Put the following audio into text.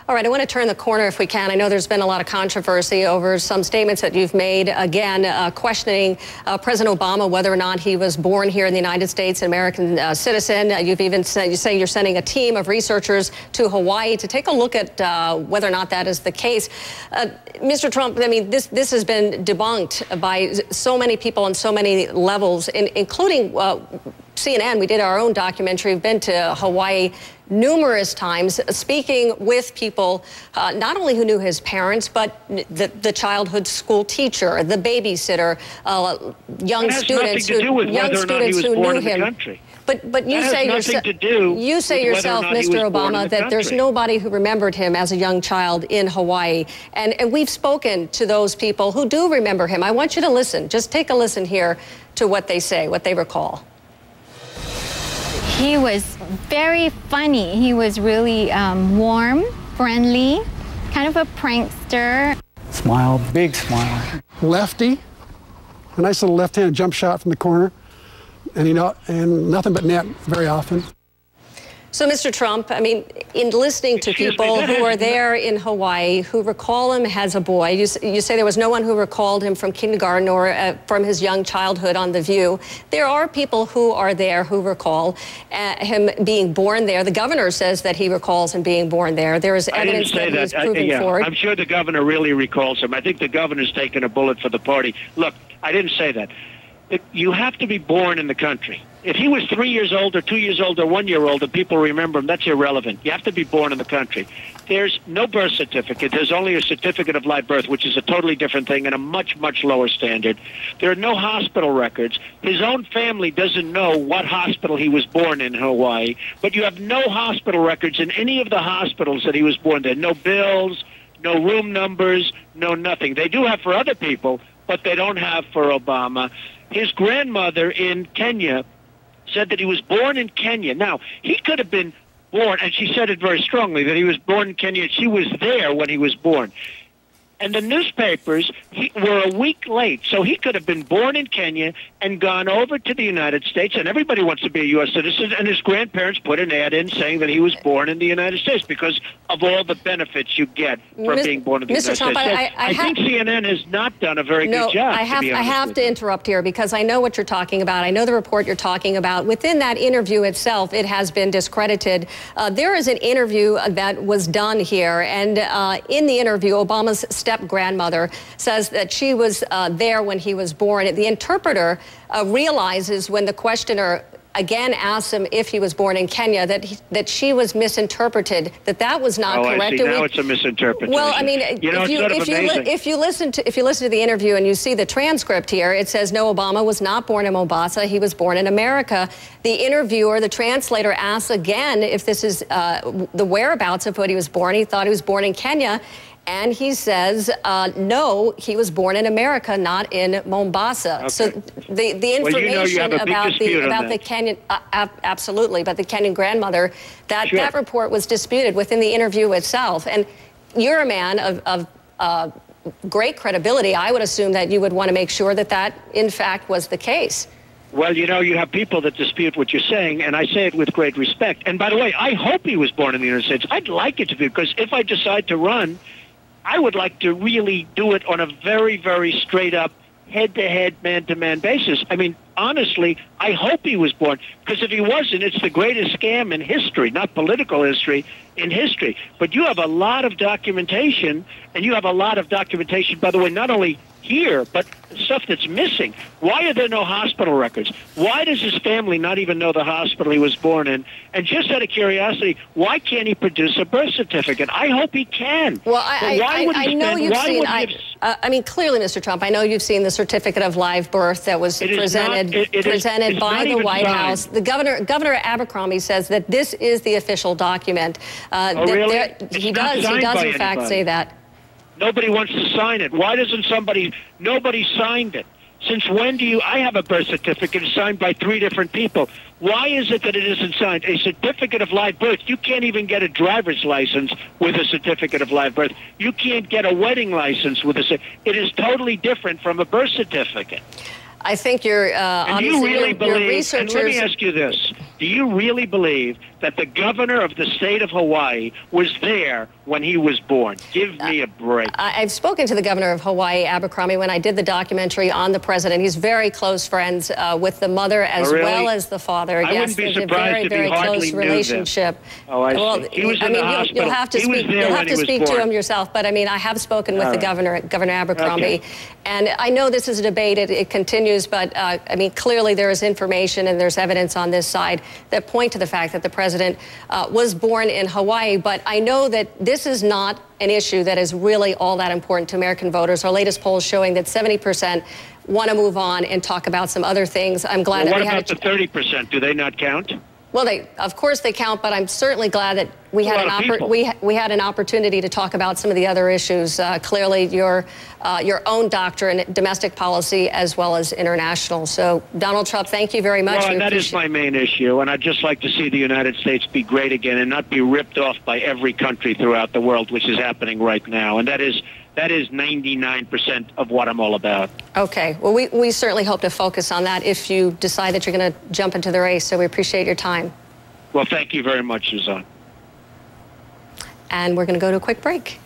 All right, I want to turn the corner if we can. I know there's been a lot of controversy over some statements that you've made, again, questioning President Obama, whether or not he was born here in the United States, an American citizen. You've even said, you say you're sending a team of researchers to Hawaii to take a look at whether or not that is the case. Mr. Trump, I mean, this has been debunked by so many people on so many levels, including CNN. We did our own documentary. We've been to Hawaii numerous times, speaking with people not only who knew his parents, but the childhood school teacher, the babysitter, young students who knew him. But you say yourself, Mr. Obama, that there's nobody who remembered him as a young child in Hawaii. And we've spoken to those people who do remember him. I want you to listen. Just take a listen here to what they say, what they recall. He was very funny. He was really warm, friendly, kind of a prankster. Smile, big smile. Lefty, a nice little left-handed jump shot from the corner, and and nothing but net very often. So, Mr. Trump, I mean, in listening to people who are there in Hawaii who recall him as a boy, you say there was no one who recalled him from kindergarten or from his young childhood on The View. There are people who are there who recall him being born there. The governor says that he recalls him being born there. There is evidence that he's proven forward. I'm sure the governor really recalls him. I think the governor's taken a bullet for the party. Look, I didn't say that. You have to be born in the country. If he was 3 years old or 2 years old or 1 year old and people remember him, that's irrelevant. You have to be born in the country. There's no birth certificate. There's only a certificate of live birth, which is a totally different thing and a much, much lower standard. There are no hospital records. His own family doesn't know what hospital he was born in Hawaii, but you have no hospital records in any of the hospitals that he was born in. No bills, no room numbers, no nothing. They do have for other people, but they don't have for Obama. His grandmother in Kenya said that he was born in Kenya. Now, he could have been born, and she said it very strongly, that he was born in Kenya. She was there when he was born. And the newspapers were a week late, so he could have been born in Kenya and gone over to the United States, and everybody wants to be a U.S. citizen, and his grandparents put an ad in saying that he was born in the United States because of all the benefits you get from being born in the United States. I think CNN has not done a very good job. I have to interrupt here because I know what you're talking about. I know the report you're talking about. Within that interview itself, it has been discredited. There is an interview that was done here, and in the interview, Obama's step-grandmother says that she was there when he was born. The interpreter realizes when the questioner again asks him if he was born in Kenya that she was misinterpreted, that was not correct. I see. Now it's a misinterpretation. Well, I mean, if you listen to the interview and you see the transcript here, it says no, Obama was not born in Mombasa. He was born in America. The interviewer, the translator, asks again if this is the whereabouts of when he was born. He thought he was born in Kenya. And he says, no, he was born in America, not in Mombasa. Okay. So the information about the Kenyan, absolutely, but the Kenyan grandmother, that report was disputed within the interview itself. And you're a man of great credibility. I would assume that you would want to make sure that in fact was the case. Well, you have people that dispute what you're saying, and I say it with great respect. And by the way, I hope he was born in the United States. I'd like it to be, because if I decide to run, I would like to really do it on a very, very straight-up, head-to-head, man-to-man basis. I mean, honestly, I hope he was born, because if he wasn't, it's the greatest scam in history, not political history, in history. But you have a lot of documentation, and you have a lot of documentation, by the way, not only here, but stuff that's missing. Why are there no hospital records? Why does his family not even know the hospital he was born in? And just out of curiosity, why can't he produce a birth certificate? I hope he can. Well, I know you've seen, I mean, clearly, Mr. Trump, I know you've seen the certificate of live birth that was presented by the White House. The Governor Abercrombie says that this is the official document. Really? He does in fact say that. Nobody wants to sign it. Why doesn't nobody signed it? Since when I have a birth certificate signed by 3 different people. Why is it that it isn't signed? A certificate of live birth, you can't even get a driver's license with a certificate of live birth. You can't get a wedding license with it is totally different from a birth certificate. I think you're, and obviously, you really believe, researchers... And let me ask you this. Do you really believe that the governor of the state of Hawaii was there when he was born. Give me a break. I've spoken to the governor of Hawaii, Abercrombie, when I did the documentary on the president. He's very close friends with the mother as well as the father. I wouldn't be surprised if he hardly knew relationship. Oh, I see. Well, He was in the hospital. You'll have to He was speak. there You'll when have he to was speak to born. him yourself. But I mean, I have spoken with the governor, Governor Abercrombie, Okay. and I know this is a debate. It continues, but I mean, clearly there is information and there's evidence on this side that point to the fact that the president was born in Hawaii. But I know that this is not an issue that is really all that important to American voters. Our latest poll is showing that 70% want to move on and talk about some other things. I'm glad that What we had about the 30%? Do they not count? Well, of course they count, but I'm certainly glad that we had we had an opportunity to talk about some of the other issues. Clearly, your own doctrine, domestic policy, as well as international. So, Donald Trump, thank you very much. Well, and that is my main issue, and I'd just like to see the United States be great again and not be ripped off by every country throughout the world, which is happening right now. And that is 99% of what I'm all about. Okay. Well, we certainly hope to focus on that if you decide that you're going to jump into the race. So we appreciate your time. Well, thank you very much, Suzanne. And we're going to go to a quick break.